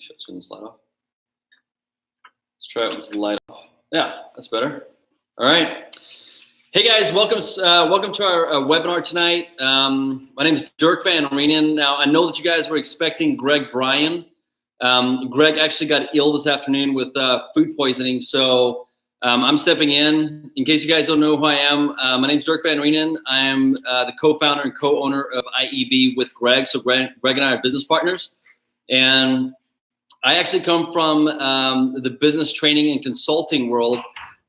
Should I turn this light off? Let's try it with the light off. Yeah, that's better. All right. Hey guys, welcome to our webinar tonight. My name is Dirk Van Reenen. Now I know that you guys were expecting Greg Bryan. Greg actually got ill this afternoon with food poisoning, so I'm stepping in. In case you guys don't know who I am, my name is Dirk Van Reenen. I am the co-founder and co-owner of IEB with Greg. So Greg and I are business partners, and I actually come from the business training and consulting world.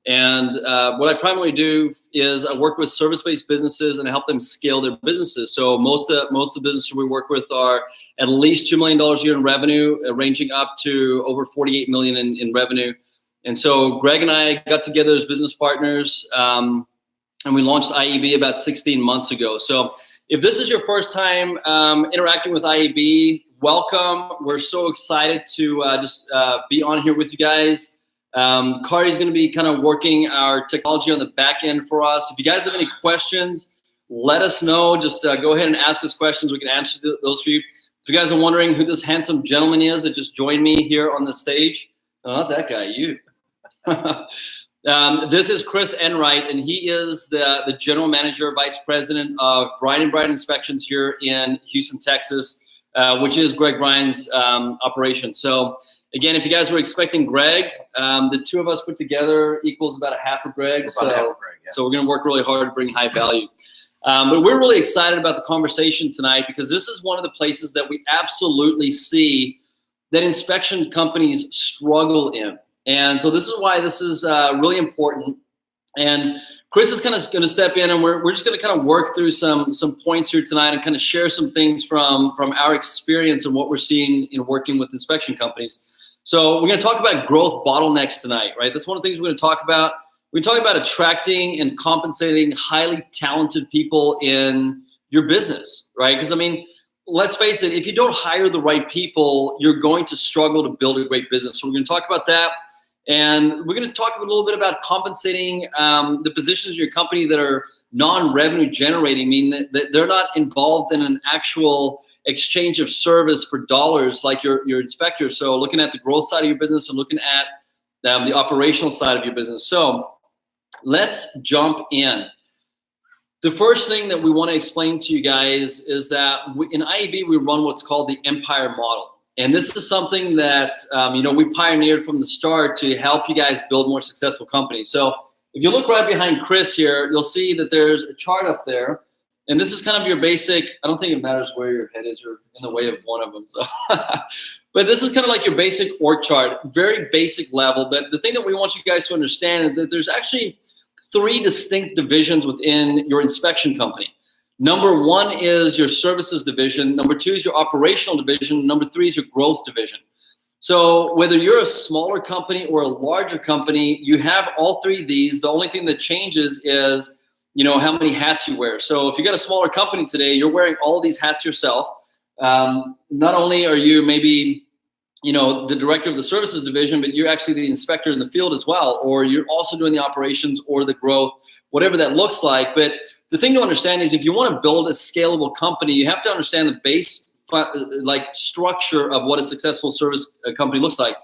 And what I primarily do is I work with service-based businesses and I help them scale their businesses. So most of the businesses we work with are at least $2 million a year in revenue, ranging up to over 48 million in revenue. And so Greg and I got together as business partners, and we launched IEB about 16 months ago. So if this is your first time interacting with IEB, welcome. We're so excited to just be on here with you guys. Kari's going to be kind of working our technology on the back end for us. If you guys have any questions, let us know. Just go ahead and ask us questions. We can answer those for you. If you guys are wondering who this handsome gentleman is that just joined me here on the stage, not that guy, you. This is Chris Enright, and he is the general manager, vice president of Bryan & Bryan Inspections here in Houston, Texas, which is Greg Bryan's operation. So again, if you guys were expecting Greg, the two of us put together equals about a half of Greg. So we're going to work really hard to bring high value. But we're really excited about the conversation tonight because this is one of the places that we absolutely see that inspection companies struggle in. And so this is why this is really important. And Chris is kind of going to step in, and we're just going to kind of work through some points here tonight and kind of share some things from our experience and what we're seeing in working with inspection companies. So we're going to talk about growth bottlenecks tonight, right? That's one of the things we're going to talk about. We're talking about attracting and compensating highly talented people in your business, right? Because I mean, let's face it, if you don't hire the right people, you're going to struggle to build a great business. So we're going to talk about that. And we're going to talk a little bit about compensating the positions in your company that are non-revenue generating, meaning that they're not involved in an actual exchange of service for dollars like your inspector. So looking at the growth side of your business and looking at the operational side of your business. So let's jump in. The first thing that we want to explain to you guys is that in IEB, we run what's called the Empire model. And this is something that, we pioneered from the start to help you guys build more successful companies. So if you look right behind Chris here, you'll see that there's a chart up there. And this is kind of your basic, I don't think it matters where your head is, you're in the way of one of them. So, but this is kind of like your basic org chart, very basic level. But the thing that we want you guys to understand is that there's actually 3 distinct divisions within your inspection company. Number 1 is your services division. Number 2 is your operational division. Number 3 is your growth division. So whether you're a smaller company or a larger company, you have all 3 of these. The only thing that changes is how many hats you wear. So if you got a smaller company today, you're wearing all of these hats yourself. Not only are you maybe, the director of the services division, but you're actually the inspector in the field as well, or you're also doing the operations or the growth, whatever that looks like. But the thing to understand is if you want to build a scalable company, you have to understand the base structure of what a successful service company looks like.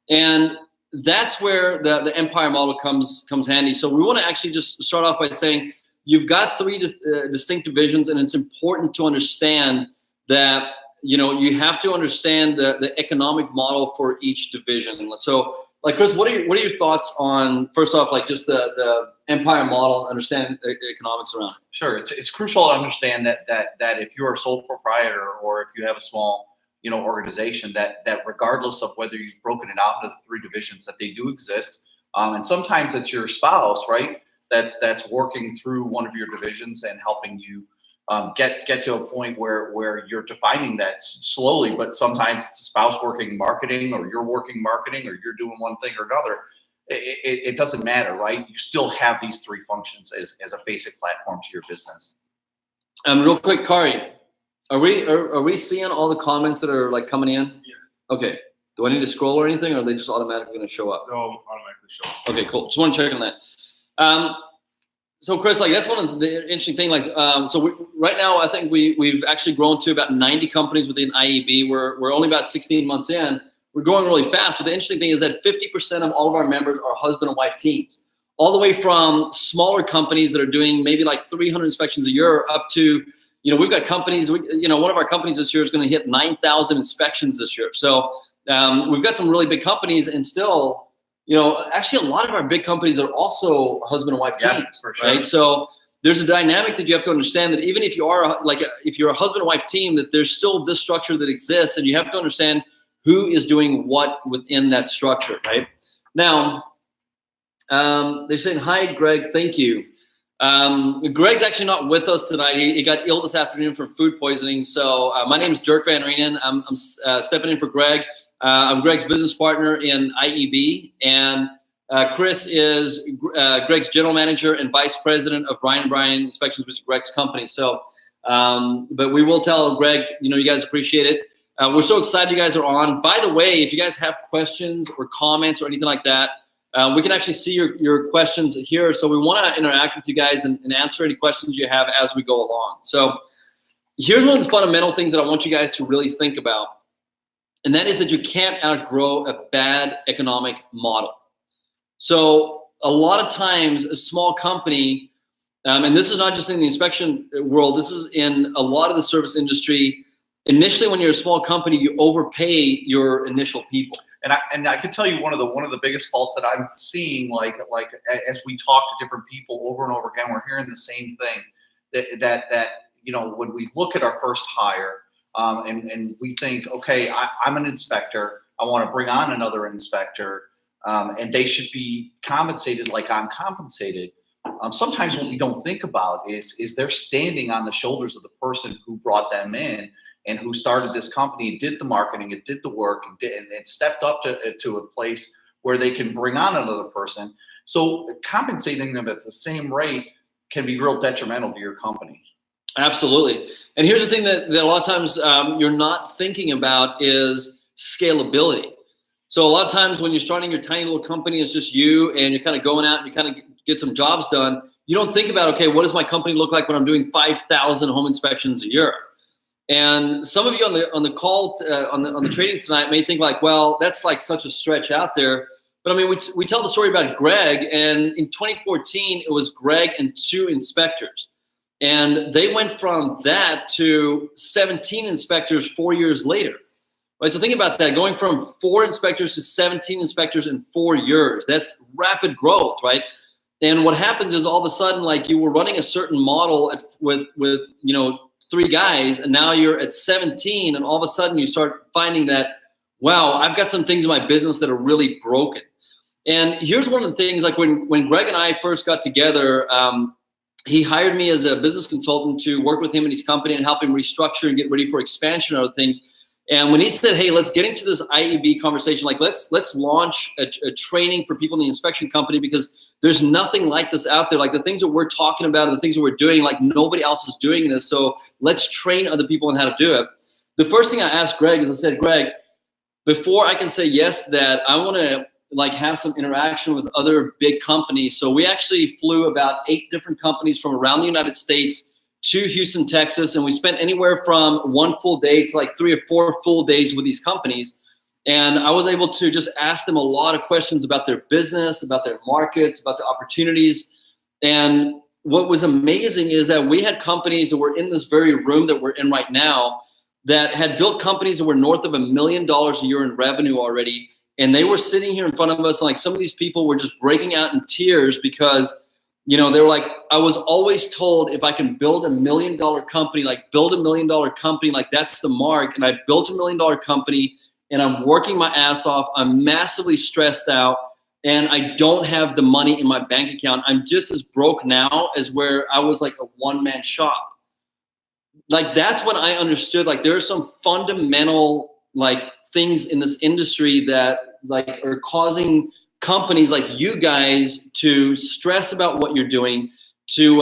And that's where the Empire model comes handy. So we want to actually just start off by saying, you've got 3 distinct divisions, and it's important to understand that, you have to understand the economic model for each division. So, like, Chris, what are your thoughts on, first off, like just the Empire model, understand the economics around it? Sure. It's crucial to understand that if you're a sole proprietor or if you have a small, organization, that regardless of whether you've broken it out into the 3 divisions, that they do exist. And sometimes it's your spouse, right? That's working through one of your divisions and helping you get to a point where you're defining that slowly, but sometimes it's a spouse working marketing, or you're working marketing, or you're doing one thing or another. It doesn't matter, right? You still have these 3 functions as a basic platform to your business. Real quick, Kari, are we seeing all the comments that are like coming in? Yeah. Okay. Do I need to scroll or anything, or are they just automatically going to show up? They'll automatically show up. Okay, cool. Just want to check on that. So Chris, like that's one of the interesting things. Right now, I think we've actually grown to about 90 companies within IEB. We're only about 16 months in. we're growing really fast. But the interesting thing is that 50% of all of our members are husband and wife teams, all the way from smaller companies that are doing maybe like 300 inspections a year up to, we've got companies, one of our companies this year is going to hit 9,000 inspections this year. So we've got some really big companies, and still, actually a lot of our big companies are also husband and wife teams, for sure. right? So there's a dynamic that you have to understand, that even if you are if you're a husband and wife team, that there's still this structure that exists, and you have to understand who is doing what within that structure, right? Now, they're saying, hi, Greg, thank you. Greg's actually not with us tonight. He got ill this afternoon from food poisoning. So my name is Dirk Van Reenen. I'm stepping in for Greg. I'm Greg's business partner in IEB, and Chris is Greg's general manager and vice president of Bryan & Bryan Inspections, which is Greg's company. So, but we will tell Greg, you guys appreciate it. We're so excited you guys are on. By the way, if you guys have questions or comments or anything like that, we can actually see your questions here. So we want to interact with you guys and answer any questions you have as we go along. So here's one of the fundamental things that I want you guys to really think about. And that is that you can't outgrow a bad economic model. So a lot of times a small company, and this is not just in the inspection world, this is in a lot of the service industry. Initially, when you're a small company, you overpay your initial people. And I can tell you one of the biggest faults that I'm seeing, like as we talk to different people over and over again, we're hearing the same thing, that when we look at our first hire, and we think, okay, I'm an inspector, I want to bring on another inspector, and they should be compensated like I'm compensated. Sometimes what we don't think about is they're standing on the shoulders of the person who brought them in and who started this company and did the marketing and did the work and stepped up to a place where they can bring on another person. So compensating them at the same rate can be real detrimental to your company. Absolutely. And here's the thing that a lot of times you're not thinking about is scalability. So a lot of times when you're starting your tiny little company, it's just you, and you're kind of going out and you kind of get some jobs done. You don't think about, okay, what does my company look like when I'm doing 5,000 home inspections a year? And some of you on the call on the training tonight may think like, well, that's like such a stretch out there. But I mean, we tell the story about Greg, and in 2014 it was Greg and 2 inspectors, and they went from that to 17 inspectors 4 years later. Right? So think about that, going from 4 inspectors to 17 inspectors in 4 years. That's rapid growth, right? And what happens is all of a sudden, like, you were running a certain model with 3 guys, and now you're at 17, and all of a sudden you start finding that, wow, I've got some things in my business that are really broken. And here's one of the things, like when Greg and I first got together, he hired me as a business consultant to work with him and his company and help him restructure and get ready for expansion and other things. And when he said, hey, let's get into this IEB conversation, like let's launch a training for people in the inspection company, because there's nothing like this out there. Like the things that we're talking about and the things that we're doing, like nobody else is doing this. So let's train other people on how to do it. The first thing I asked Greg is, I said, Greg, before I can say yes to that, I want to like have some interaction with other big companies. So we actually flew about 8 different companies from around the United States to Houston, Texas. And we spent anywhere from 1 full day to like 3 or 4 full days with these companies. And I was able to just ask them a lot of questions about their business, about their markets, about the opportunities. And what was amazing is that we had companies that were in this very room that we're in right now that had built companies that were north of $1 million a year in revenue already. And they were sitting here in front of us, and like some of these people were just breaking out in tears because, they were like, I was always told if I can build $1 million company, like build $1 million company, like that's the mark. And I built $1 million company, and I'm working my ass off. I'm massively stressed out, and I don't have the money in my bank account. I'm just as broke now as where I was like a one-man shop. Like that's when I understood, like there are some fundamental like things in this industry that like are causing companies like you guys to stress about what you're doing, to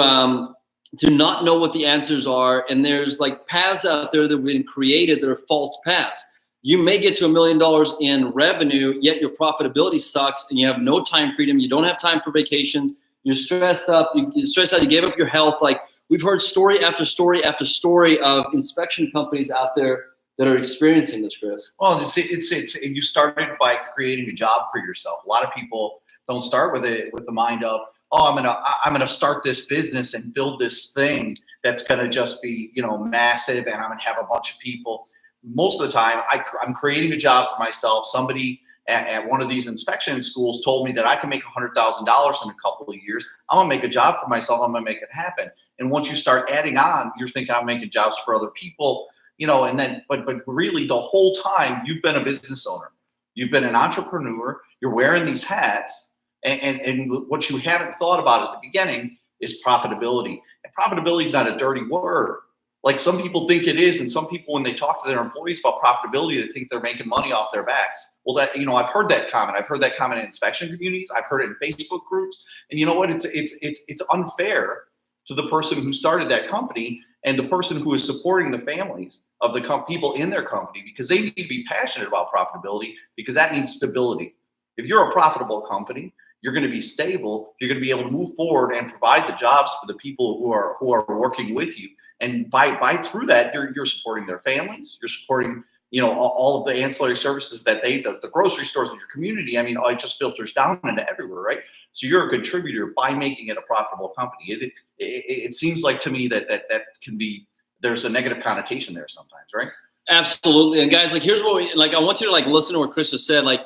not know what the answers are. And there's like paths out there that have been created that are false paths. You may get to $1 million in revenue, yet your profitability sucks, and you have no time freedom. You don't have time for vacations. You're stressed up. You're stressed out. You gave up your health. Like we've heard story after story after story of inspection companies out there that are experiencing this, Chris? Well, you started by creating a job for yourself. A lot of people don't start with the mind of, oh, I'm gonna start this business and build this thing that's gonna just be, you know, massive, and I'm gonna have a bunch of people. Most of the time, I'm creating a job for myself. Somebody at one of these inspection schools told me that I can make $100,000 in a couple of years. I'm gonna make a job for myself. I'm gonna make it happen. And once you start adding on, you're thinking I'm making jobs for other people, you know. And then, but really, the whole time you've been a business owner, you've been an entrepreneur. You're wearing these hats, and what you haven't thought about at the beginning is profitability. And profitability is not a dirty word. Like some people think it is, and some people, when they talk to their employees about profitability, they think they're making money off their backs. Well, that, you know, I've heard that comment. I've heard that comment in inspection communities. I've heard it in Facebook groups. And you know what? It's unfair to the person who started that company and the person who is supporting the families of the people in their company, because they need to be passionate about profitability, because that means stability. If you're a profitable company, you're going to be stable. You're going to be able to move forward and provide the jobs for the people who are working with you. And by through that, you're supporting their families. You're supporting, you know, all of the ancillary services that the grocery stores in your community. I mean, it just filters down into everywhere, right? So you're a contributor by making it a profitable company. It seems like to me that can be, there's a negative connotation there sometimes, right? Absolutely. And guys, like, here's what I want you to like listen to what Chris just said. Like,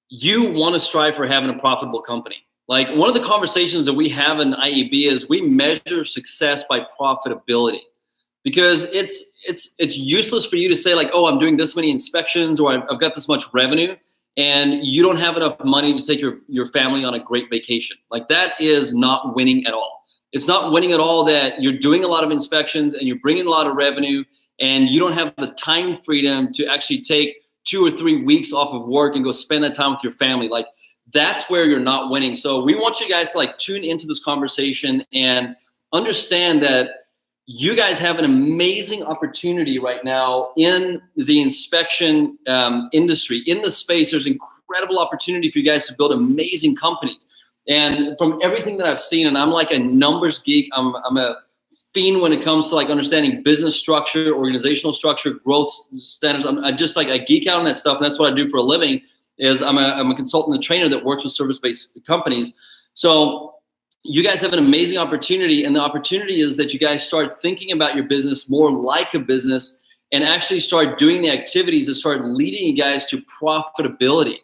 you want to strive for having a profitable company. Like, one of the conversations that we have in IEB is we measure success by profitability, because it's useless for you to say like, oh, I'm doing this many inspections, or I've got this much revenue, and you don't have enough money to take your family on a great vacation. Like, that is not winning at all. It's not winning at all that you're doing a lot of inspections and you're bringing a lot of revenue, and you don't have the time freedom to actually take 2 or 3 weeks off of work and go spend that time with your family. Like, that's where you're not winning. So we want you guys to like tune into this conversation and understand that you guys have an amazing opportunity right now in the inspection industry, in the space. There's incredible opportunity for you guys to build amazing companies. And from everything that I've seen, and I'm like a numbers geek, I'm a fiend when it comes to like understanding business structure, organizational structure, growth standards. I just like, I geek out on that stuff. And that's what I do for a living. Is I'm a consultant and trainer that works with service-based companies. So you guys have an amazing opportunity, and the opportunity is that you guys start thinking about your business more like a business, and actually start doing the activities that start leading you guys to profitability.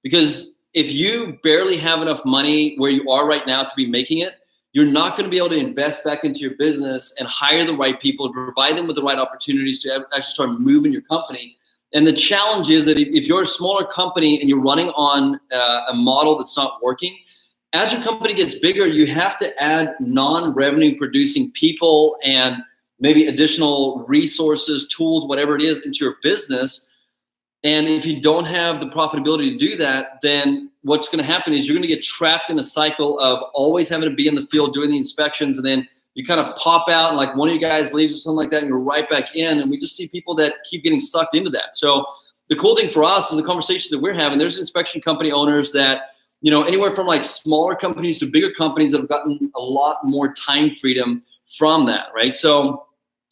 Because if you barely have enough money where you are right now to be making it, you're not going to be able to invest back into your business and hire the right people, to provide them with the right opportunities to actually start moving your company. And the challenge is that if you're a smaller company and you're running on a model that's not working, as your company gets bigger, you have to add non-revenue producing people and maybe additional resources, tools, whatever it is, into your business. And if you don't have the profitability to do that, then what's going to happen is you're going to get trapped in a cycle of always having to be in the field doing the inspections, and then you kind of pop out and like one of you guys leaves or something like that, and you're right back in. And we just see people that keep getting sucked into that. So the cool thing for us is the conversation that we're having. There's inspection company owners that, you know, anywhere from like smaller companies to bigger companies that have gotten a lot more time freedom from that, right? So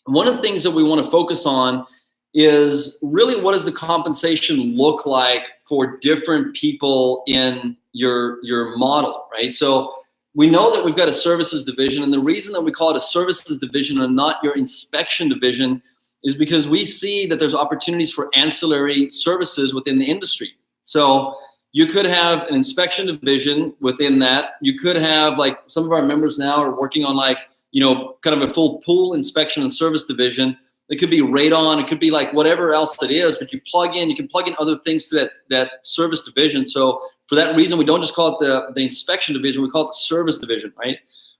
one of the things that we want to focus on is really, what does the compensation look like for different people in your model, right? So we know that we've got a services division, and the reason that we call it a services division and not your inspection division is because we see that there's opportunities for ancillary services within the industry. So you could have an inspection division within that. You could have, like, some of our members now are working on, like, you know, kind of a full pool inspection and service division. It could be radon, it could be like whatever else it is, but you can plug in other things to that service division. So for that reason, we don't just call it the inspection division, we call it the service division, right?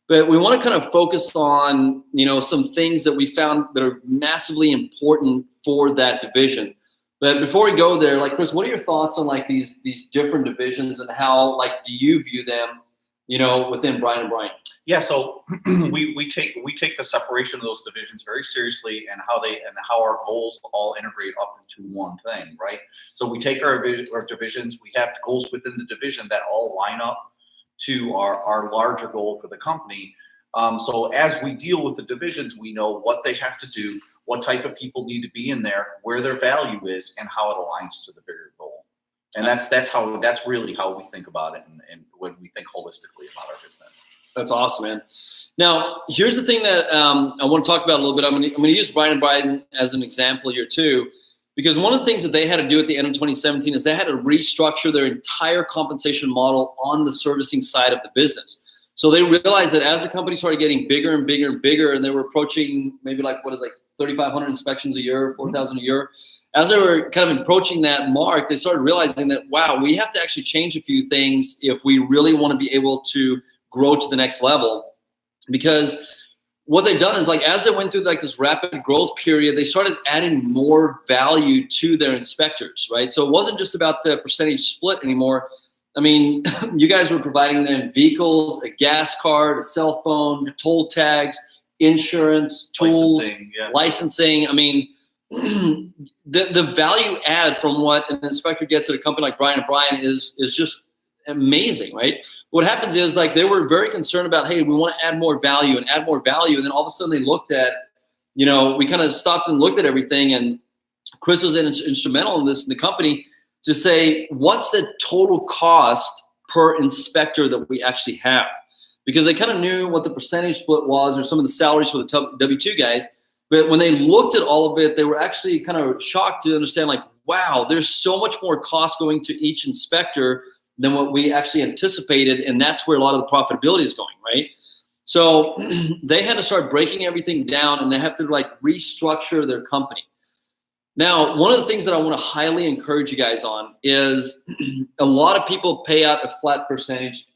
But we want to kind of focus on, you know, some things that we found that are massively important for that division. But before we go there, like, Chris, what are your thoughts on like these different divisions, and how, like, do you view them, you know, within Brian and Brian? Yeah, so we take the separation of those divisions very seriously, and how our goals all integrate up into one thing, right? So we take our divisions, we have goals within the division that all line up to our larger goal for the company. So as we deal with the divisions, we know what they have to do, what type of people need to be in there, where their value is, and how it aligns to the bigger goal. And that's really how we think about it, and when we think holistically about our business. That's awesome, man. Now, here's the thing that I want to talk about a little bit. I'm going to use Brian & Brian as an example here too, because one of the things that they had to do at the end of 2017 is they had to restructure their entire compensation model on the servicing side of the business. So they realized that as the company started getting bigger and bigger and bigger, and they were approaching maybe 3,500 inspections a year, 4,000 a year. As they were kind of approaching that mark, they started realizing that, wow, we have to actually change a few things if we really want to be able to grow to the next level. Because what they've done is, as they went through this rapid growth period, they started adding more value to their inspectors, right? So it wasn't just about the percentage split anymore. I mean, you guys were providing them vehicles, a gas card, a cell phone, toll tags, insurance, tools, licensing. I mean, the value add from what an inspector gets at a company like Brian & Brian is just amazing, right? What happens is, they were very concerned about, hey, we want to add more value and add more value. And then all of a sudden they looked at, we kind of stopped and looked at everything. And Chris was instrumental in this in the company to say, what's the total cost per inspector that we actually have? Because they kind of knew what the percentage split was, or some of the salaries for the W-2 guys. But when they looked at all of it, they were actually kind of shocked to understand, wow, there's so much more cost going to each inspector than what we actually anticipated. And that's where a lot of the profitability is going, right? So they had to start breaking everything down, and they have to restructure their company. Now, one of the things that I want to highly encourage you guys on is a lot of people pay out a flat percentage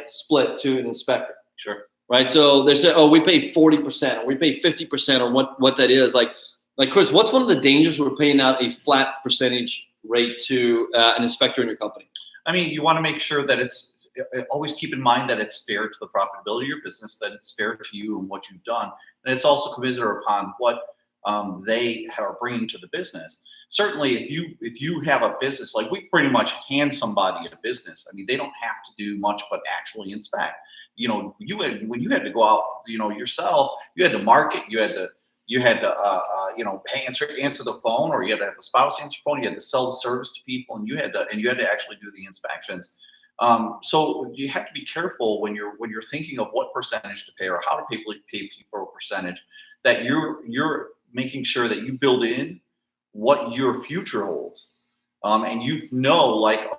split to an inspector. Sure. Right. So they say, oh, we pay 40% or we pay 50% or what that is. Like Chris, what's one of the dangers we're paying out a flat percentage rate to an inspector in your company? I mean, you want to make sure that always keep in mind that it's fair to the profitability of your business, that it's fair to you and what you've done. And it's also commensurate upon what they are bringing to the business. Certainly, if you have a business, we pretty much hand somebody a business. I mean, they don't have to do much but actually inspect. When you had to go out, yourself, you had to market, you had to answer the phone, or you had to have a spouse answer the phone. You had to sell the service to people, and you had to actually do the inspections. So you have to be careful when you're thinking of what percentage to pay or how to pay people a percentage, that you're making sure that you build in what your future holds, and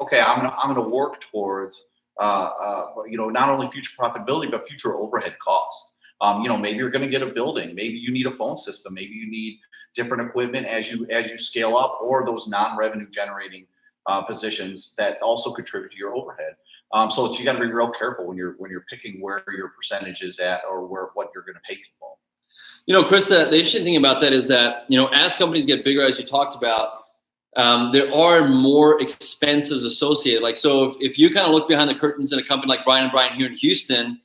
okay, I'm gonna work towards not only future profitability but future overhead costs. Maybe you're going to get a building, maybe you need a phone system, maybe you need different equipment as you scale up, or those non-revenue generating positions that also contribute to your overhead. So you got to be real careful when you're picking where your percentage is at, or what you're going to pay people. Chris, the interesting thing about that is that, as companies get bigger, as you talked about, there are more expenses associated. So if you kind of look behind the curtains in a company like Brian & Brian here in Houston,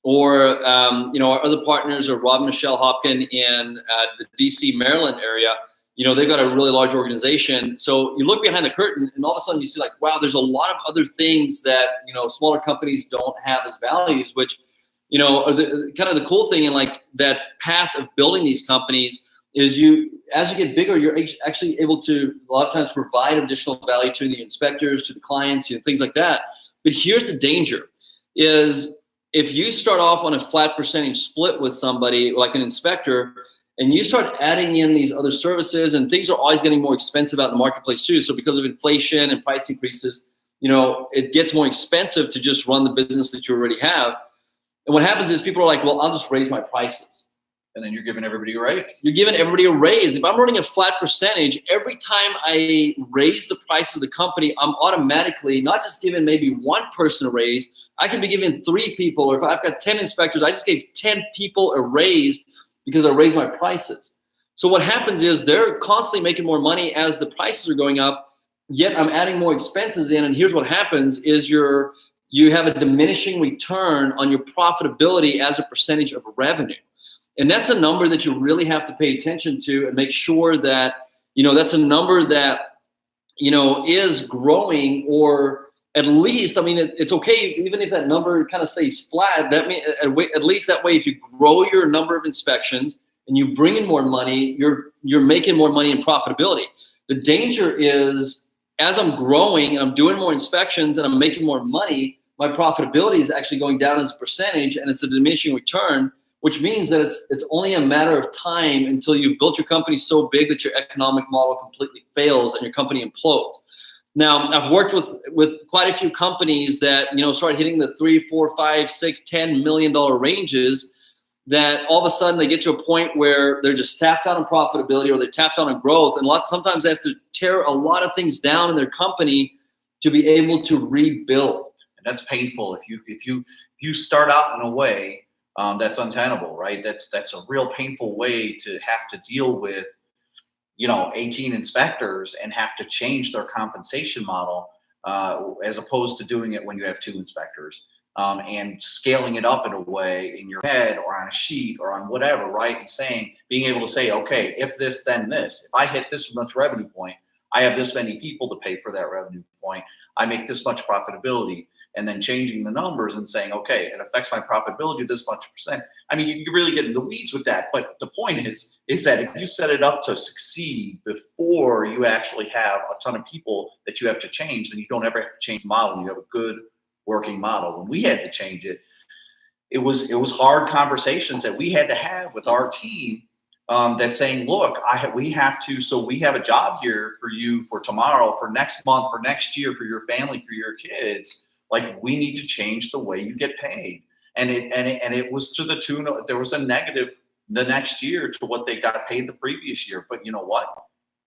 or our other partners are Rob and Michelle Hopkin in the DC, Maryland area, they've got a really large organization. So you look behind the curtain, and all of a sudden you see wow, there's a lot of other things that, smaller companies don't have as values, which, are the cool thing in that path of building these companies is as you get bigger, you're actually able to a lot of times provide additional value to the inspectors, to the clients, things like that. But here's the danger is, if you start off on a flat percentage split with somebody like an inspector, and you start adding in these other services, and things are always getting more expensive out in the marketplace too. So because of inflation and price increases, it gets more expensive to just run the business that you already have. And what happens is people are like, well, I'll just raise my prices. And then you're giving everybody a raise. You're giving everybody a raise. If I'm running a flat percentage, every time I raise the price of the company, I'm automatically not just giving maybe one person a raise. I could be giving 3 people, or if I've got 10 inspectors, I just gave 10 people a raise because I raised my prices. So what happens is they're constantly making more money as the prices are going up, yet I'm adding more expenses in. And here's what happens is you have a diminishing return on your profitability as a percentage of revenue. And that's a number that you really have to pay attention to and make sure that, that's a number that, is growing, or at least, it's okay even if that number kind of stays flat. That means at least that way, if you grow your number of inspections and you bring in more money, you're making more money in profitability. The danger is, as I'm growing and I'm doing more inspections and I'm making more money, my profitability is actually going down as a percentage, and it's a diminishing return, which means that it's only a matter of time until you've built your company so big that your economic model completely fails and your company implodes. Now, I've worked with quite a few companies that, you know, start hitting the $3, $4, $5, $6, $10 million ranges, that all of a sudden they get to a point where they're just tapped out on profitability, or they're tapped out on growth. And sometimes they have to tear a lot of things down in their company to be able to rebuild. And that's painful. If you start out in a way that's untenable, right? That's a real painful way to have to deal with, you know, 18 inspectors and have to change their compensation model, as opposed to doing it when you have 2 inspectors, and scaling it up in a way in your head or on a sheet or on whatever, right? And being able to say, okay, if this, then this. If I hit this much revenue point, I have this many people to pay for that revenue point. I make this much profitability. And then changing the numbers and saying, okay, it affects my profitability this much percent. I mean, you really get in the weeds with that. But the point is that if you set it up to succeed before you actually have a ton of people that you have to change, then you don't ever have to change the model. You have a good working model. When we had to change it, it was hard conversations that we had to have with our team, that saying, look, we have a job here for you for tomorrow, for next month, for next year, for your family, for your kids. Like, we need to change the way you get paid. And it was to the tune of, there was a negative the next year to what they got paid the previous year. But you know what?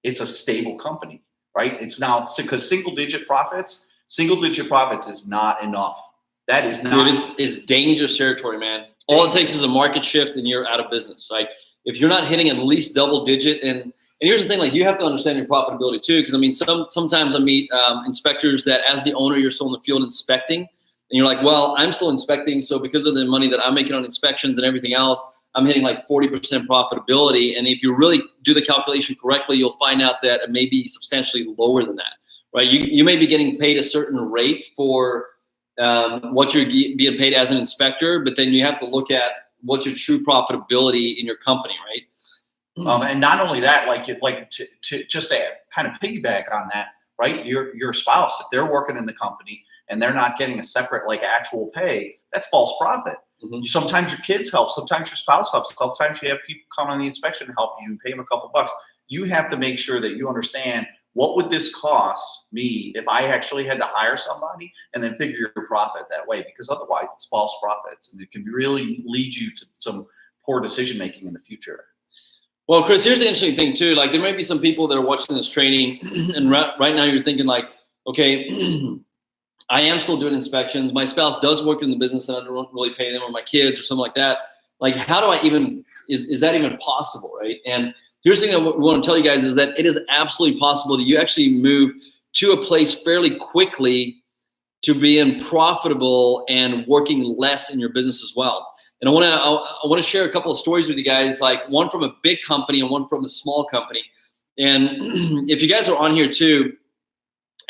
It's a stable company, right? It's now, because single digit profits is not enough. That is not. It's dangerous territory, man. All it takes is a market shift and you're out of business. Like, if you're not hitting at least double digit, and here's the thing, like, you have to understand your profitability too, because I mean, sometimes I meet inspectors that, as the owner, you're still in the field inspecting, and you're like, well, I'm still inspecting, so because of the money that I'm making on inspections and everything else, I'm hitting like 40% profitability. And if you really do the calculation correctly, you'll find out that it may be substantially lower than that, right? You may be getting paid a certain rate for what you're being paid as an inspector, but then you have to look at what's your true profitability in your company, right? And not only that, to just to kind of piggyback on that, right? Your spouse, if they're working in the company and they're not getting a separate, like, actual pay, that's false profit. Mm-hmm. Sometimes your kids help, sometimes your spouse helps, sometimes you have people come on the inspection and help you and pay them a couple bucks. You have to make sure that you understand, what would this cost me if I actually had to hire somebody, and then figure your profit that way, because otherwise it's false profits, and it can really lead you to some poor decision making in the future. Well, Chris, here's the interesting thing too. Like, there may be some people that are watching this training and right now you're thinking like, okay, I am still doing inspections. My spouse does work in the business and I don't really pay them, or my kids or something like that. Like, how do I even, is that even possible, right? And here's the thing that we want to tell you guys is that it is absolutely possible that you actually move to a place fairly quickly to being profitable and working less in your business as well. And I want to share a couple of stories with you guys, like one from a big company and one from a small company. And if you guys are on here too,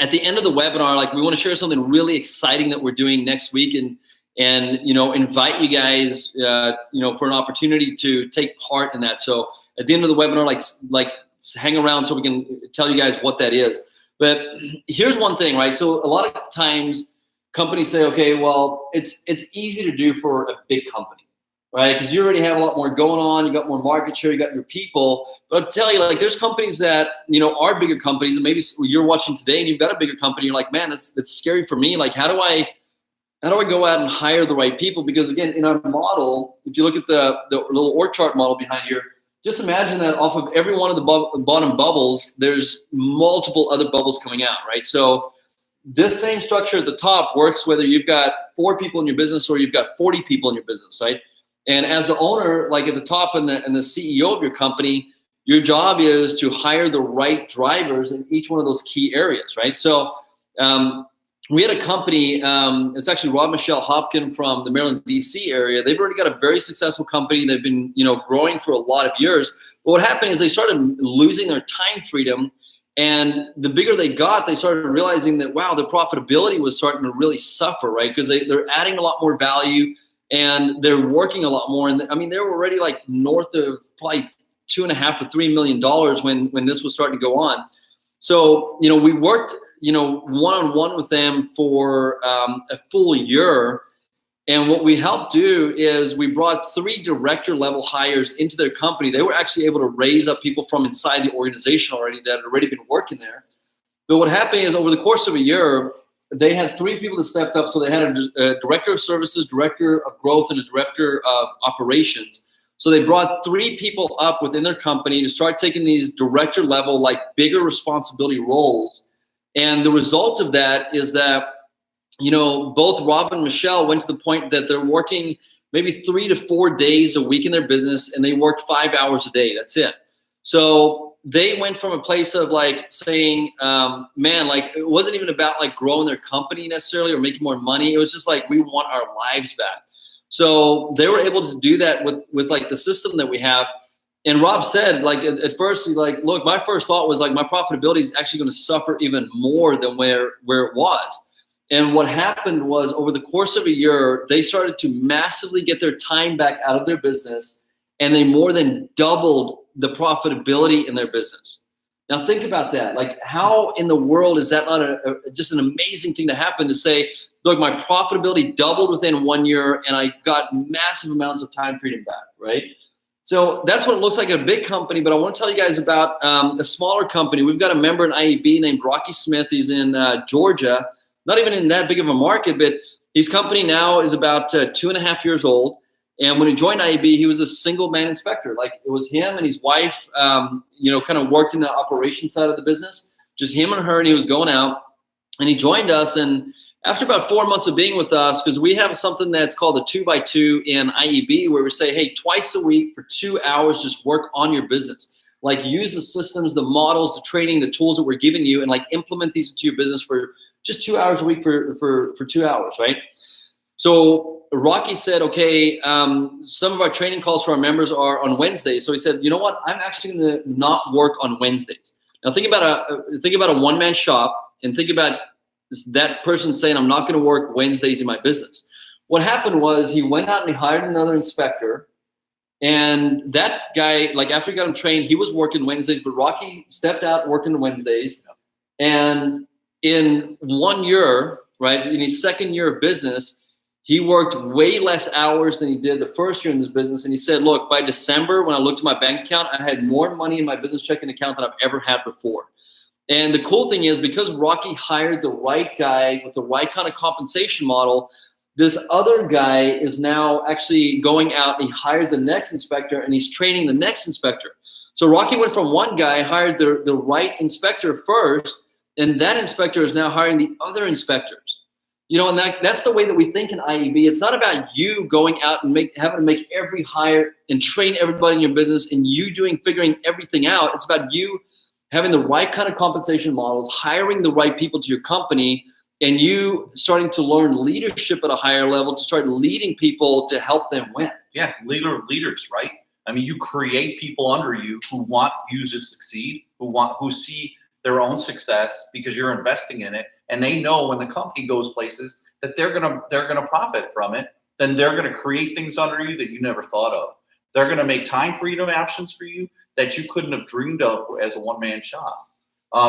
at the end of the webinar, like, we want to share something really exciting that we're doing next week, and invite you guys, for an opportunity to take part in that. So at the end of the webinar, like hang around so we can tell you guys what that is. But here's one thing, right? So a lot of times companies say, okay, well, it's easy to do for a big company, right? Because you already have a lot more going on. You got more market share. You got your people. But I'll tell you, like, there's companies that, are bigger companies, and maybe you're watching today and you've got a bigger company. You're like, man, that's scary for me. Like, how do I go out and hire the right people? Because again, in our model, if you look at the little org chart model behind here, just imagine that off of every one of the bottom bubbles, there's multiple other bubbles coming out, right? So this same structure at the top works whether you've got 4 people in your business or you've got 40 people in your business, right? And as the owner, like at the top and the CEO of your company, your job is to hire the right drivers in each one of those key areas, right? So we had a company, it's actually Rob Michelle Hopkin from the Maryland, DC area. They've already got a very successful company. They've been, growing for a lot of years. But what happened is they started losing their time freedom. And the bigger they got, they started realizing that, wow, their profitability was starting to really suffer, right? Because they're adding a lot more value. and they're working a lot more. And I mean, they were already like north of probably $2.5 to $3 million when this was starting to go on. So, you know, we worked, you know, one-on-one with them for a full year. And what we helped do is we brought 3 director level hires into their company. They were actually able to raise up people from inside the organization already that had already been working there. But what happened is over the course of a year, they had 3 people that stepped up. So they had a director of services, director of growth, and a director of operations. So they brought 3 people up within their company to start taking these director level, like bigger responsibility roles. And the result of that is that, you know, both Rob and Michelle went to the point that they're working maybe 3 to 4 days a week in their business, and they work 5 hours a day. That's it. So they went from a place of like saying, man, like it wasn't even about like growing their company necessarily or making more money. It was just like, we want our lives back. So they were able to do that with like the system that we have. And Rob said, like at first, he's like, look, my first thought was like my profitability is actually going to suffer even more than where it was. And what happened was over the course of a year, they started to massively get their time back out of their business, and they more than doubled the profitability in their business. Now think about that. Like, how in the world is that not just an amazing thing to happen, to say, look, my profitability doubled within 1 year and I got massive amounts of time freedom back, right? So that's what it looks like at a big company. But I want to tell you guys about a smaller company. We've got a member in IEB named Rocky Smith. He's in Georgia. Not even in that big of a market, but his company now is about 2.5 years old. And when he joined IEB, he was a single man inspector. Like it was him and his wife, you know, kind of worked in the operation side of the business, just him and her, and he was going out. And he joined us. And after about 4 months of being with us, because we have something that's called a 2x2 in IEB, where we say, hey, twice a week for 2 hours, just work on your business. Like use the systems, the models, the training, the tools that we're giving you, and like implement these into your business for just 2 hours a week for 2 hours, right? So Rocky said, okay, some of our training calls for our members are on Wednesdays. So he said, you know what? I'm actually going to not work on Wednesdays. Now think about a one-man shop, and think about that person saying, I'm not going to work Wednesdays in my business. What happened was he went out and he hired another inspector. And that guy, like after he got him trained, he was working Wednesdays, but Rocky stepped out working Wednesdays. And in 1 year, right, in his second year of business, he worked way less hours than he did the first year in this business. And he said, look, by December, when I looked at my bank account, I had more money in my business checking account than I've ever had before. And the cool thing is, because Rocky hired the right guy with the right kind of compensation model, this other guy is now actually going out and he hired the next inspector and he's training the next inspector. So Rocky went from one guy, hired the right inspector first, and that inspector is now hiring the other inspectors. You know, and that's the way that we think in IEB. It's not about you going out and having to make every hire and train everybody in your business and you figuring everything out. It's about you having the right kind of compensation models, hiring the right people to your company, and you starting to learn leadership at a higher level to start leading people to help them win. Yeah, leaders, right? I mean, you create people under you who want you to succeed, who see their own success because you're investing in it, and they know when the company goes places that they're gonna profit from it. Then they're gonna create things under you that you never thought of. They're gonna make time freedom options for you that you couldn't have dreamed of as a one-man shop.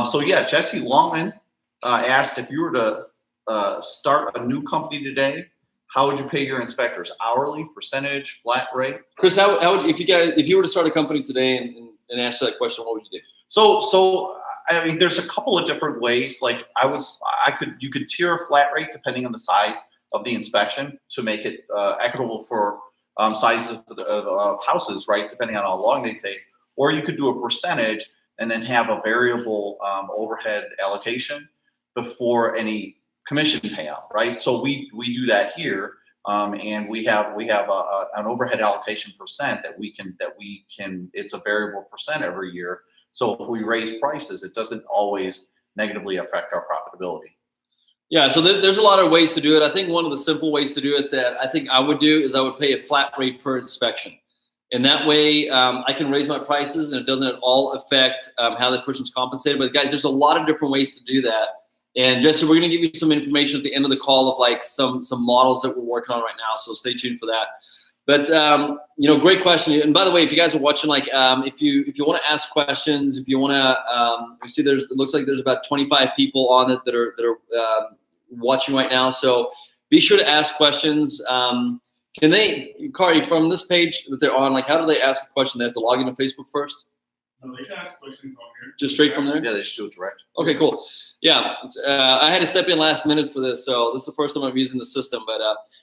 So yeah, Jesse Longman asked, if you were to start a new company today, how would you pay your inspectors? Hourly, percentage, flat rate? Chris, how would if you were to start a company today and answer that question, what would you do? So I mean, there's a couple of different ways. Like you could tier a flat rate depending on the size of the inspection to make it equitable for sizes of houses, right? Depending on how long they take. Or you could do a percentage and then have a variable overhead allocation before any commission payout, right? So we do that here, and we have an overhead allocation percent that we can. It's a variable percent every year. So if we raise prices, it doesn't always negatively affect our profitability. Yeah, so there's a lot of ways to do it. I think one of the simple ways to do it that I think I would do is I would pay a flat rate per inspection. And that way I can raise my prices and it doesn't at all affect how that person's compensated. But guys, there's a lot of different ways to do that. And Jesse, we're going to give you some information at the end of the call of like some models that we're working on right now. So stay tuned for that. But great question. And by the way, if you guys are watching, like if you want to ask questions, if you want to, you see it looks like there's about 25 people on it that are watching right now. So be sure to ask questions. Can they, Kari, from this page that they're on, like how do they ask a question? They have to log into Facebook first? No, they can ask questions on here. Just straight from there? Yeah, they should do it direct. Okay, cool. Yeah, I had to step in last minute for this, so this is the first time I'm using the system. But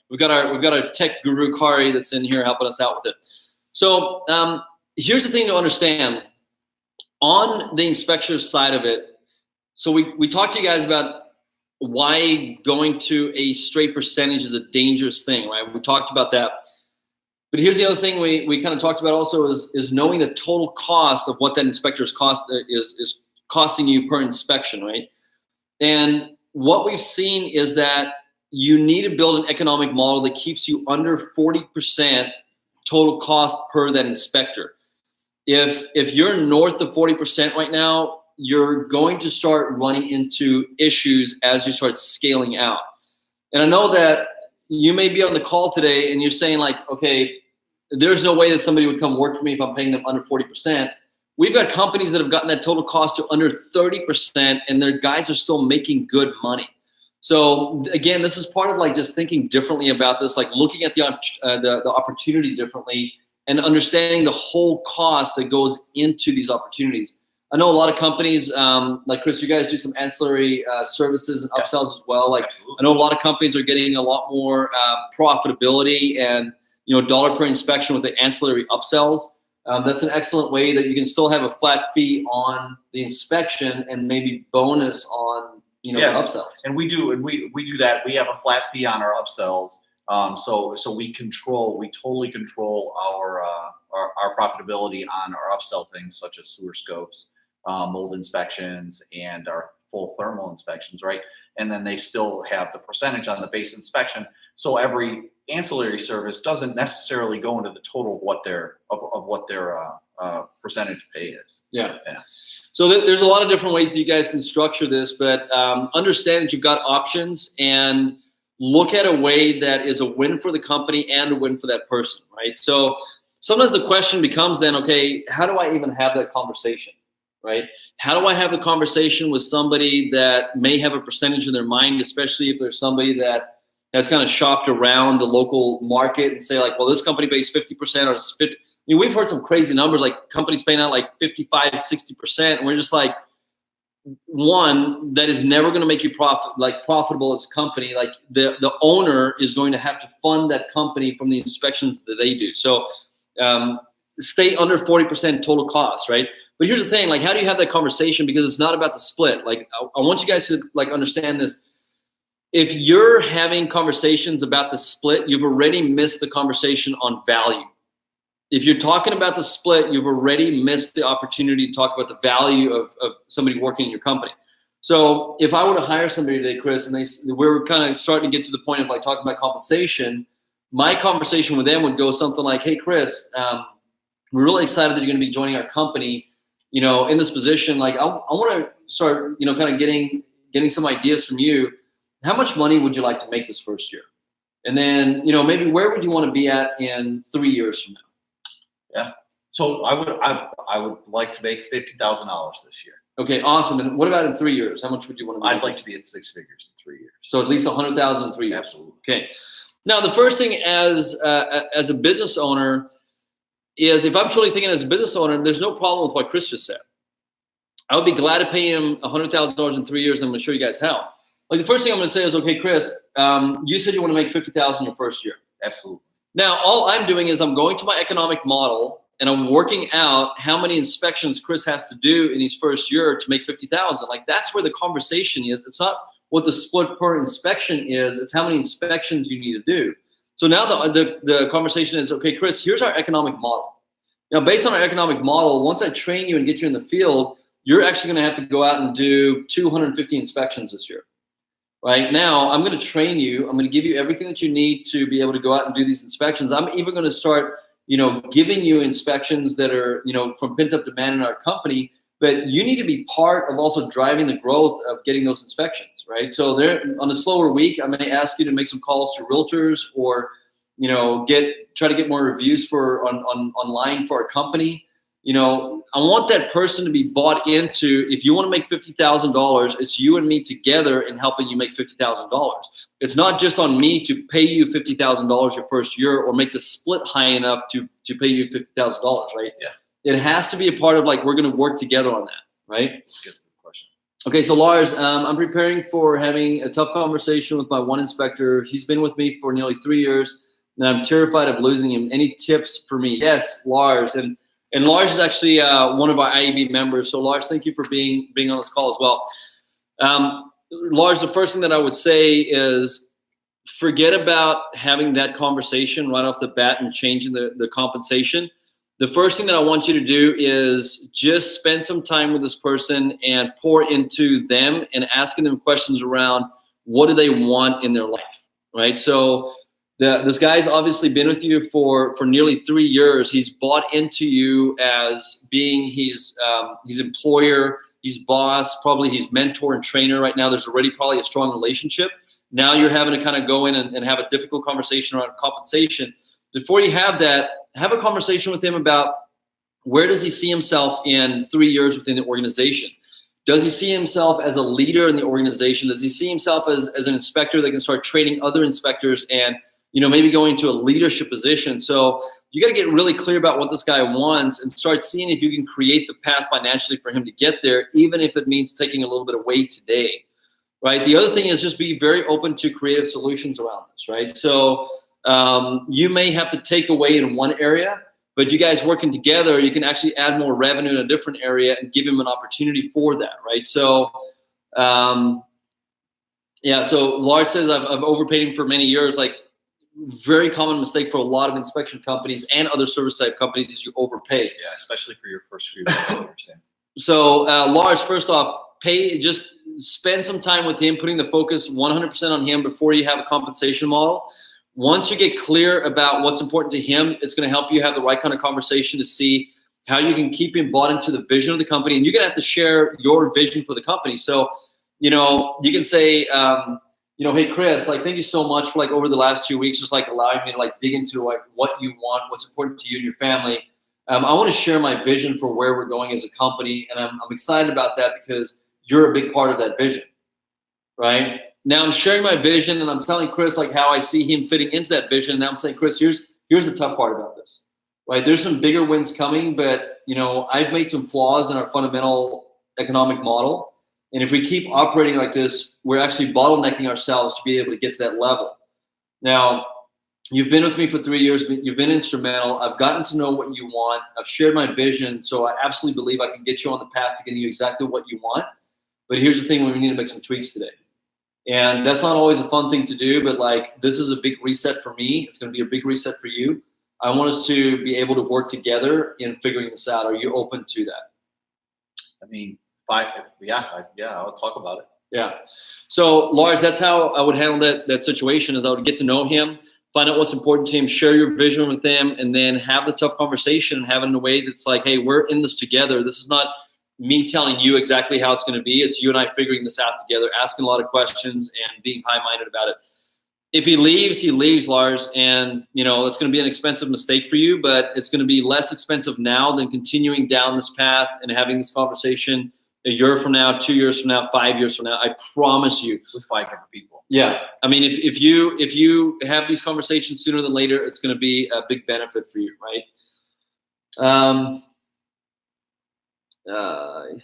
we've got our tech guru Kari that's in here helping us out with it. So here's the thing to understand on the inspection side of it. So we talked to you guys about why going to a straight percentage is a dangerous thing, right? We talked about that. But here's the other thing we kind of talked about also is knowing the total cost of what that inspector's cost is costing you per inspection, right? And what we've seen is that you need to build an economic model that keeps you under 40% total cost per that inspector. If you're north of 40% right now, you're going to start running into issues as you start scaling out. And I know that you may be on the call today and you're saying like, okay, there's no way that somebody would come work for me if I'm paying them under 40%. We've got companies that have gotten that total cost to under 30% and their guys are still making good money. So again, this is part of like just thinking differently about this, like looking at the opportunity differently and understanding the whole cost that goes into these opportunities. I know a lot of companies, like Chris, you guys do some ancillary services and upsells as well. Like Absolutely. I know a lot of companies are getting a lot more profitability and dollar per inspection with the ancillary upsells. That's an excellent way that you can still have a flat fee on the inspection and maybe bonus on the upsells. And we do that. We have a flat fee on our upsells. So we totally control our profitability on our upsell things such as sewer scopes, mold inspections, and our full thermal inspections, right? And then they still have the percentage on the base inspection. So every ancillary service doesn't necessarily go into the total of what their percentage pay is. Yeah. So there's a lot of different ways that you guys can structure this, but understand that you've got options and look at a way that is a win for the company and a win for that person, right? So sometimes the question becomes then, okay, how do I even have that conversation, right? How do I have a conversation with somebody that may have a percentage in their mind, especially if there's somebody that has kind of shopped around the local market and say like, well, this company pays 50% or it's 50. I mean, we've heard some crazy numbers, like companies paying out like 55, 60%. And we're just like, one, that is never going to make you profitable as a company. Like the owner is going to have to fund that company from the inspections that they do. So stay under 40% total cost, right? But here's the thing, like how do you have that conversation? Because it's not about the split. Like I want you guys to like understand this. If you're having conversations about the split, you've already missed the conversation on value. If you're talking about the split, you've already missed the opportunity to talk about the value of somebody working in your company. So if I were to hire somebody today, Chris, and we're kind of starting to get to the point of like talking about compensation, my conversation with them would go something like, hey, Chris, we're really excited that you're going to be joining our company, in this position. Like I want to start, kind of getting some ideas from you. How much money would you like to make this first year? And then, maybe where would you want to be at in 3 years from now? Yeah. So I would like to make $50,000 this year. Okay, awesome. And what about in 3 years? How much would you want to make? I'd like to be at six figures in 3 years. So at least 100,000 in 3 years. Absolutely. Okay. Now the first thing as a business owner is if I'm truly thinking as a business owner, there's no problem with what Chris just said. I would be glad to pay him $100,000 in 3 years, and I'm going to show you guys how. Like the first thing I'm going to say is, okay, Chris, you said you want to make $50,000 your first year. Absolutely. Now, all I'm doing is I'm going to my economic model and I'm working out how many inspections Chris has to do in his first year to make $50,000. Like that's where the conversation is. It's not what the split per inspection is. It's how many inspections you need to do. So now the conversation is, okay, Chris, here's our economic model. Now, based on our economic model, once I train you and get you in the field, you're actually going to have to go out and do 250 inspections this year. Right now, I'm going to train you. I'm going to give you everything that you need to be able to go out and do these inspections. I'm even going to start, giving you inspections that are, from pent-up demand in our company but you need to be part of also driving the growth of getting those inspections, right? So there, on a slower week, I may ask you to make some calls to realtors, or try to get more reviews online for our company. I want that person to be bought into. If you want to make $50,000, it's you and me together in helping you make $50,000. It's not just on me to pay you $50,000 your first year, or make the split high enough to pay you $50,000, right? Yeah. It has to be a part of, like, we're going to work together on that, right? That's a good question. Okay, so Lars, I'm preparing for having a tough conversation with my one inspector. He's been with me for nearly 3 years, and I'm terrified of losing him. Any tips for me? Yes, Lars, and Lars is actually one of our IAB members. So Lars, thank you for being on this call as well. Lars, the first thing that I would say is forget about having that conversation right off the bat and changing the compensation. The first thing that I want you to do is just spend some time with this person and pour into them and asking them questions around what do they want in their life, right? So this guy's obviously been with you for nearly 3 years. He's bought into you as being his employer, his boss, probably his mentor and trainer. Right now, there's already probably a strong relationship. Now you're having to kind of go in and have a difficult conversation around compensation. Before you have that, have a conversation with him about where does he see himself in 3 years within the organization? Does he see himself as a leader in the organization? Does he see himself as an inspector that can start training other inspectors and maybe going to a leadership position? So you got to get really clear about what this guy wants and start seeing if you can create the path financially for him to get there, even if it means taking a little bit away today, right? The other thing is just be very open to creative solutions around this, right? So you may have to take away in one area, but you guys working together, you can actually add more revenue in a different area and give him an opportunity for that, right? So, yeah, so Lars says I've overpaid him for many years. Like, very common mistake for a lot of inspection companies and other service type companies is you overpay. Yeah, especially for your first few years. So Lars, first off, just spend some time with him, putting the focus 100% on him before you have a compensation model. Once you get clear about what's important to him, it's going to help you have the right kind of conversation to see how you can keep him bought into the vision of the company. And you're going to have to share your vision for the company. So, you can say, hey, Chris, like, thank you so much for, like, over the last 2 weeks, just, like, allowing me to, like, dig into, like, what you want, what's important to you and your family. I want to share my vision for where we're going as a company. And I'm excited about that because you're a big part of that vision, right? Now I'm sharing my vision and I'm telling Chris, like, how I see him fitting into that vision. Now I'm saying, Chris, here's the tough part about this, right? There's some bigger wins coming, but, I've made some flaws in our fundamental economic model. And if we keep operating like this, we're actually bottlenecking ourselves to be able to get to that level. Now, you've been with me for 3 years. You've been instrumental. I've gotten to know what you want. I've shared my vision. So I absolutely believe I can get you on the path to getting you exactly what you want. But here's the thing, we need to make some tweaks today. And that's not always a fun thing to do, but, like, this is a big reset for me. It's going to be a big reset for you. I want us to be able to work together in figuring this out. Are you open to that? I mean, I'll talk about it. Yeah. So Lars, that's how I would handle that situation. Is I would get to know him, find out what's important to him, share your vision with him, and then have the tough conversation and have it in a way that's like, hey, we're in this together. This is not me telling you exactly how it's going to be. It's you and I figuring this out together, asking a lot of questions and being high-minded about it. If he leaves, Lars, and, it's going to be an expensive mistake for you, but it's going to be less expensive now than continuing down this path and having this conversation a year from now, 2 years from now, 5 years from now. I promise you. With 5 different people. Yeah. I mean, if you have these conversations sooner than later, it's going to be a big benefit for you, right?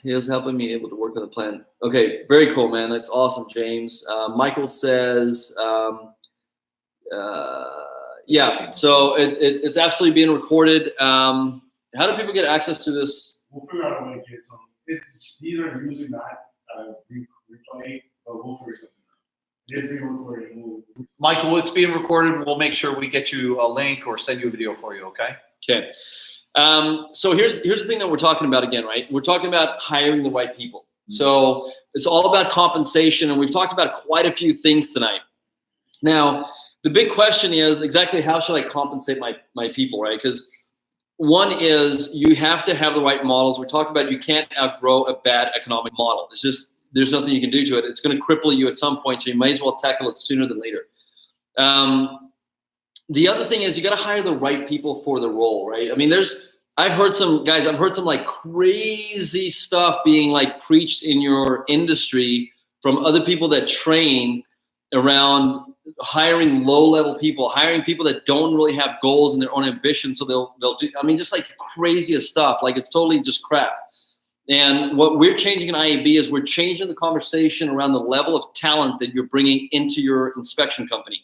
He was helping me able to work on the plan. Okay, very cool, man. That's awesome, James. Michael says, yeah, so it's absolutely being recorded. How do people get access to this? We'll figure out a way to get some. These are usually not replay, but we'll figure something out. It's being recorded. Michael, it's being recorded. We'll make sure we get you a link or send you a video for you, okay? Okay. So here's the thing that we're talking about again, right? We're talking about hiring the right people. Mm-hmm. So it's all about compensation, and we've talked about quite a few things tonight. Now, the big question is exactly how should I compensate my people, right? Because one is you have to have the right models. We're talking about you can't outgrow a bad economic model. It's just, there's nothing you can do to it. It's going to cripple you at some point, so you may as well tackle it sooner than later. The other thing is you got to hire the right people for the role, right? I mean, I've heard some like crazy stuff being like preached in your industry from other people that train around hiring low-level people, hiring people that don't really have goals and their own ambition, so they'll do, I mean, just like the craziest stuff. Like, it's totally just crap. And what we're changing in IAB is we're changing the conversation around the level of talent that you're bringing into your inspection company.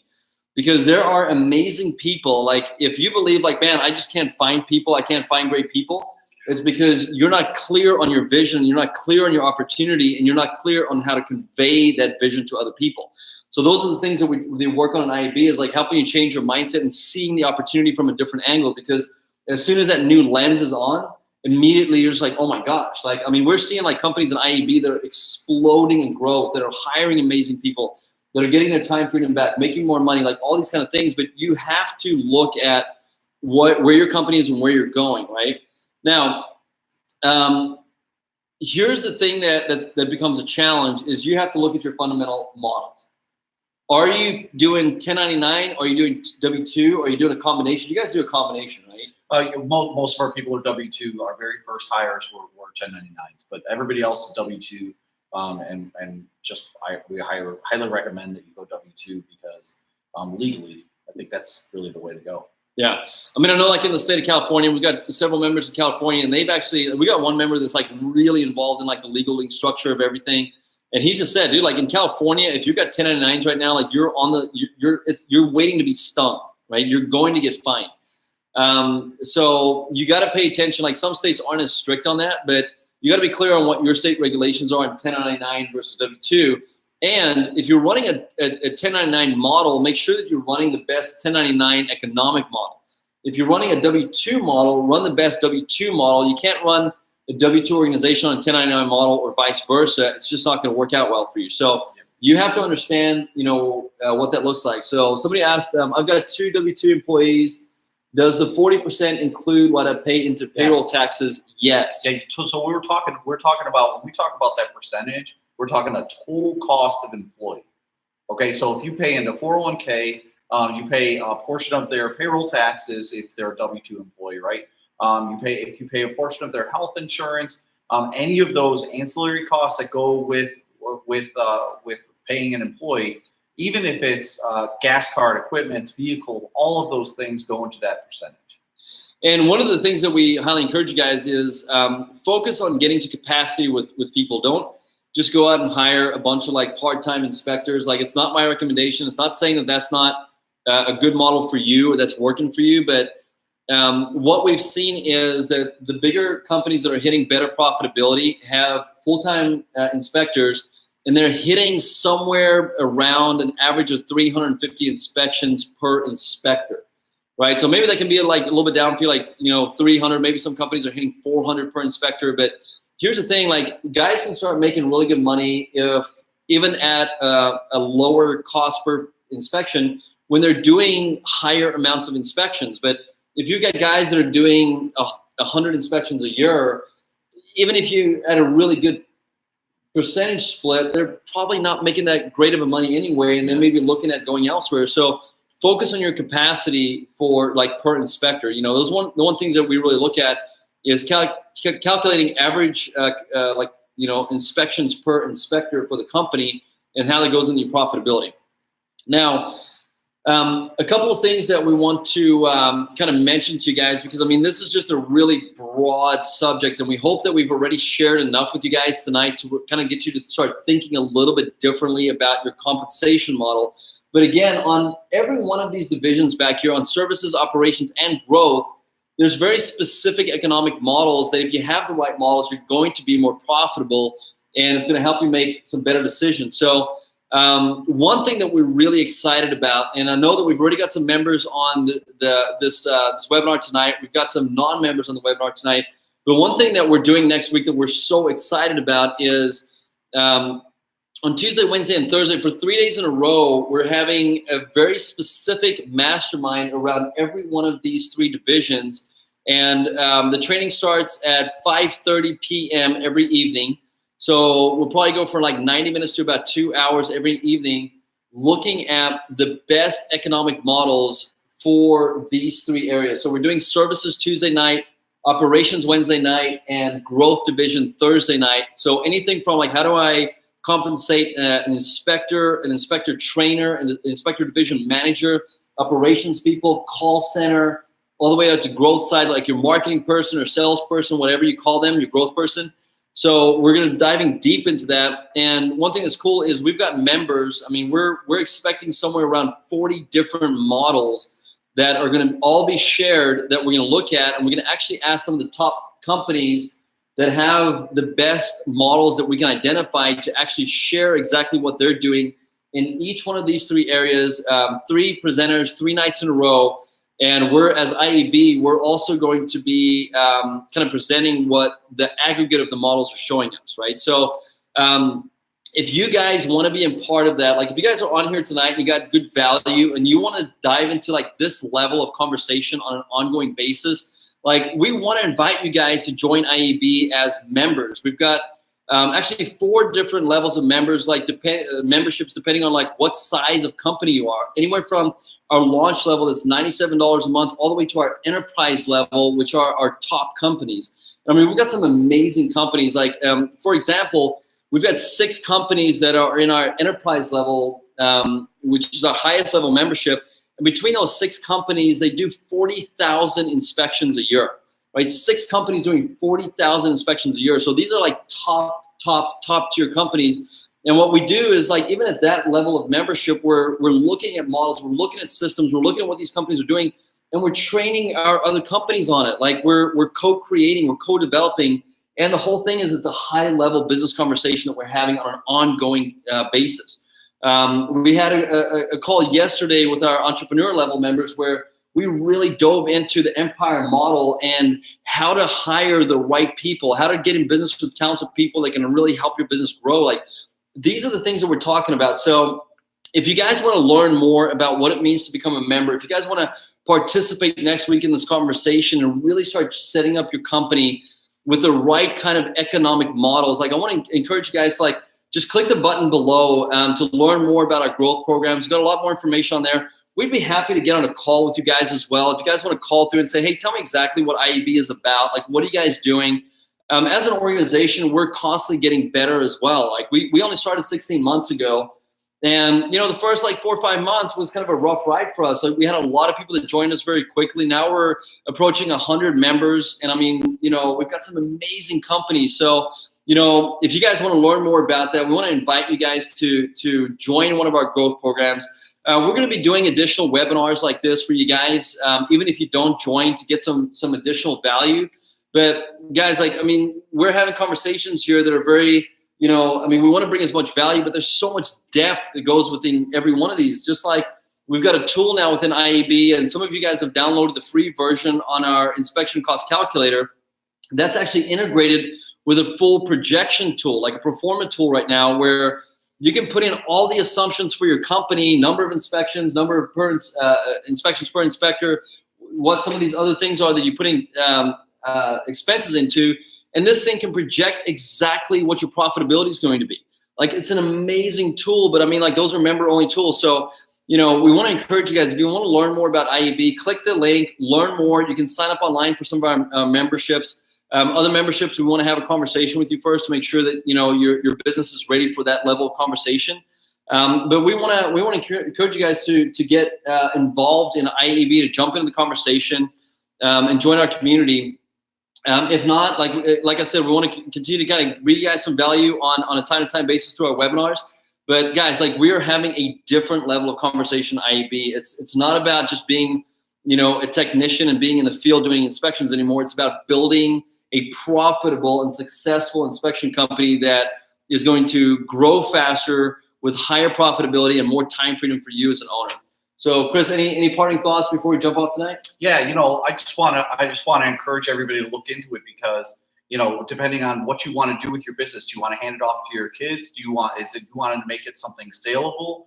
Because there are amazing people. Like, if you believe like, man, I just can't find people, I can't find great people, it's because you're not clear on your vision, you're not clear on your opportunity, and you're not clear on how to convey that vision to other people. So those are the things that we work on in IAB, is like helping you change your mindset and seeing the opportunity from a different angle. Because as soon as that new lens is on, immediately you're just like, oh my gosh. Like, I mean, we're seeing like companies in IAB that are exploding in growth, that are hiring amazing people, that are getting their time freedom back, making more money, like all these kind of things. But you have to look at where your company is and where you're going, right? Now, here's the thing that becomes a challenge, is you have to look at your fundamental models. Are you doing 1099? Are you doing W-2? Or are you doing a combination? You guys do a combination, right? Most of our people are W-2. Our very first hires were 1099s, but everybody else is W-2. And we highly recommend that you go W-2 because legally, I think that's really the way to go. Yeah. I mean, I know like in the state of California, we've got several members in California, and we got one member that's like really involved in like the legal structure of everything. And he's just said, dude, like in California, if you've got 1099s right now, like you're waiting to be stung, right? You're going to get fined. So you got to pay attention. Like, some states aren't as strict on that, but you got to be clear on what your state regulations are on 1099 versus W-2. And if you're running a 1099 model, make sure that you're running the best 1099 economic model. If you're running a W-2 model, run the best W-2 model. You can't run a W-2 organization on a 1099 model or vice versa. It's just not going to work out well for you. So you have to understand, what that looks like. So somebody asked, I've got 2 W-2 employees. Does the 40% include what I pay into payroll taxes? Yes. Yeah, so we're talking about, when we talk about that percentage, we're talking a total cost of employee. Okay, so if you pay into 401k, you pay a portion of their payroll taxes if they're a W-2 employee, right? If you pay a portion of their health insurance, any of those ancillary costs that go with paying an employee, even if it's gas card, equipment, vehicle, all of those things go into that percentage. And one of the things that we highly encourage you guys is focus on getting to capacity with people. Don't just go out and hire a bunch of like part-time inspectors. Like, it's not my recommendation. It's not saying that that's not a good model for you or that's working for you. But what we've seen is that the bigger companies that are hitting better profitability have full-time inspectors, and they're hitting somewhere around an average of 350 inspections per inspector, right? So maybe that can be like a little bit down for you, like, 300. Maybe some companies are hitting 400 per inspector. But here's the thing, like, guys can start making really good money if even at a lower cost per inspection when they're doing higher amounts of inspections. But if you get guys that are doing 100 inspections a year, even if you at a really good percentage split, they're probably not making that great of a money anyway, and they may be looking at going elsewhere. So focus on your capacity for like per inspector. The one things that we really look at is calculating average inspections per inspector for the company and how that goes into your profitability. Now, a couple of things that we want to kind of mention to you guys, because I mean, this is just a really broad subject, and we hope that we've already shared enough with you guys tonight to kind of get you to start thinking a little bit differently about your compensation model. But again, on every one of these divisions back here on services, operations, and growth, there's very specific economic models that if you have the right models, you're going to be more profitable, and it's going to help you make some better decisions. So one thing that we're really excited about, and I know that we've already got some members on this webinar tonight. We've got some non-members on the webinar tonight. But one thing that we're doing next week that we're so excited about is on Tuesday, Wednesday, and Thursday, for 3 days in a row, we're having a very specific mastermind around every one of these 3 divisions. And the training starts at 5:30 p.m. every evening. So we'll probably go for like 90 minutes to about 2 hours every evening, looking at the best economic models for these three areas. So we're doing services Tuesday night, operations Wednesday night, and growth division Thursday night. So anything from like, how do I compensate an inspector trainer, an inspector division manager, operations people, call center, all the way out to growth side, like your marketing person or salesperson, whatever you call them, your growth person. So we're going to diving deep into that. And one thing that's cool is we've got members. I mean, we're expecting somewhere around 40 different models that are going to all be shared that we're going to look at. And we're going to actually ask some of the top companies that have the best models that we can identify to actually share exactly what they're doing in each one of these three areas, 3 presenters, 3 nights in a row. And we're, as IAB, we're also going to be kind of presenting what the aggregate of the models are showing us, right? So if you guys want to be a part of that, like if you guys are on here tonight and you got good value and you want to dive into like this level of conversation on an ongoing basis, like we want to invite you guys to join IAB as members. We've got actually 4 different levels of members, like memberships depending on like what size of company you are. Anywhere from our launch level that's $97 a month all the way to our enterprise level, which are our top companies. I mean, we've got some amazing companies. Like, for example, we've got 6 companies that are in our enterprise level, which is our highest level membership. And between those 6 companies, they do 40,000 inspections a year, right? 6 companies doing 40,000 inspections a year. So these are like top tier companies. And what we do is like, even at that level of membership, we're looking at models, we're looking at systems, we're looking at what these companies are doing, and we're training our other companies on it. Like we're co-creating, we're co-developing. And the whole thing is it's a high level business conversation that we're having on an ongoing basis. We had a call yesterday with our entrepreneur level members where we really dove into the Empire model and how to hire the right people, how to get in business with talented people that can really help your business grow. Like these are the things that we're talking about. So if you guys want to learn more about what it means to become a member, if you guys want to participate next week in this conversation and really start setting up your company with the right kind of economic models, like I want to encourage you guys to like just click the button below to learn more about our growth programs. We've got a lot more information on there. We'd be happy to get on a call with you guys as well. If you guys want to call through and say, hey, tell me exactly what IAB is about. Like, what are you guys doing? As an organization, we're constantly getting better as well. Like we only started 16 months ago. And, you know, the first like 4 or 5 months was kind of a rough ride for us. Like we had a lot of people that joined us very quickly. Now we're approaching 100 members. And I mean, you know, we've got some amazing companies. So, you know, if you guys want to learn more about that, we want to invite you guys to join one of our growth programs. We're going to be doing additional webinars like this for you guys, even if you don't join, to get some additional value. But guys, like, I mean, we're having conversations here that are very, you know, I mean, we want to bring as much value, but there's so much depth that goes within every one of these. Just like we've got a tool now within IAB, and some of you guys have downloaded the free version on our inspection cost calculator. That's actually integrated with a full projection tool, like a performance tool right now, where you can put in all the assumptions for your company, number of inspections, number of inspections per inspector, what some of these other things are that you're putting expenses into, and this thing can project exactly what your profitability is going to be. Like, it's an amazing tool, but I mean, like, those are member-only tools. So, you know, we want to encourage you guys, if you want to learn more about IAB, click the link, learn more. You can sign up online for some of our memberships. Other memberships, we want to have a conversation with you first to make sure that, you know, your business is ready for that level of conversation. But we want to encourage you guys to get involved in IAB, to jump into the conversation and join our community. If not, like I said, we want to continue to kind of bring you guys some value on a time-to-time basis through our webinars. But guys, like, we are having a different level of conversation in IAB. It's not about just being, you know, a technician and being in the field doing inspections anymore. It's about building a profitable and successful inspection company that is going to grow faster with higher profitability and more time freedom for you as an owner. So, Chris, any parting thoughts before we jump off tonight? Yeah, you know, I just want to encourage everybody to look into it, because, you know, depending on what you want to do with your business, do you want to hand it off to your kids? Do you want to make it something saleable?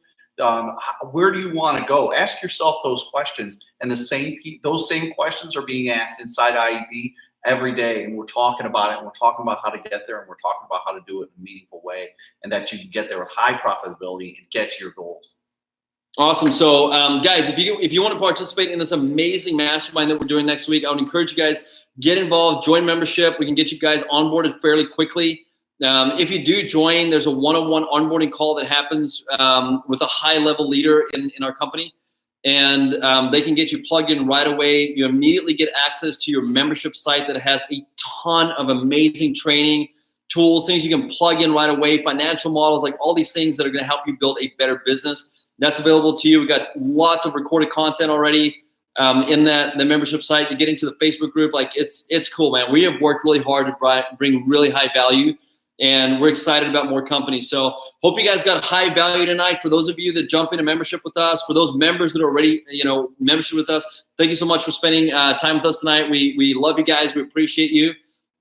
Where do you want to go? Ask yourself those questions, and those same questions are being asked inside IEB every day, and we're talking about it, and we're talking about how to get there, and we're talking about how to do it in a meaningful way, and that you can get there with high profitability and get to your goals. Awesome. So, guys, if you want to participate in this amazing mastermind that we're doing next week, I would encourage you guys, get involved, join membership. We can get you guys onboarded fairly quickly. If you do join, there's a one-on-one onboarding call that happens with a high-level leader in our company, and they can get you plugged in right away. You immediately get access to your membership site that has a ton of amazing training tools, things you can plug in right away, financial models, like all these things that are going to help you build a better business. That's available to you. We've got lots of recorded content already in the membership site. You're getting to the Facebook group. Like it's cool, man. We have worked really hard to bring really high value, and we're excited about more companies. So hope you guys got high value tonight. For those of you that jump into membership with us, for those members that are already, membership with us, thank you so much for spending time with us tonight. We love you guys. We appreciate you,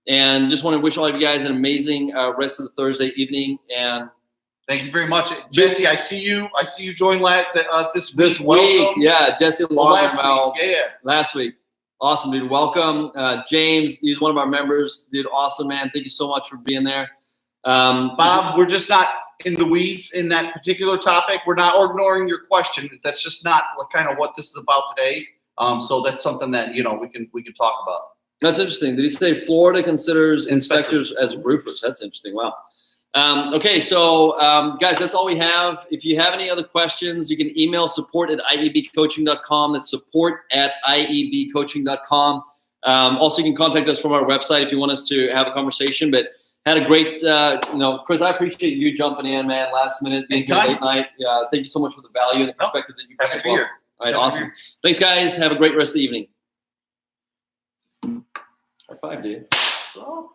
and just want to wish all of you guys an amazing rest of the Thursday evening. And thank you very much, Jesse. I see you join this week. Welcome. Yeah, Jesse. Last week. Yeah. Last week. Awesome, dude. Welcome, James. He's one of our members, dude. Awesome, man. Thank you so much for being there. Bob, we're just not in the weeds in that particular topic. We're not ignoring your question. That's just not kind of what this is about today. So that's something that we can talk about. That's interesting. Did he say Florida considers inspectors as roofers? That's interesting. Wow. Okay, so guys, that's all we have. If you have any other questions, you can email support@iebcoaching.com. That's support@iebcoaching.com. Also, you can contact us from our website if you want us to have a conversation. But had a great, Chris, I appreciate you jumping in, man, last minute, being here late night. Thank you so much for the value and the perspective that you bring as well. All right, awesome. Thanks, guys. Have a great rest of the evening. High five, dude. So,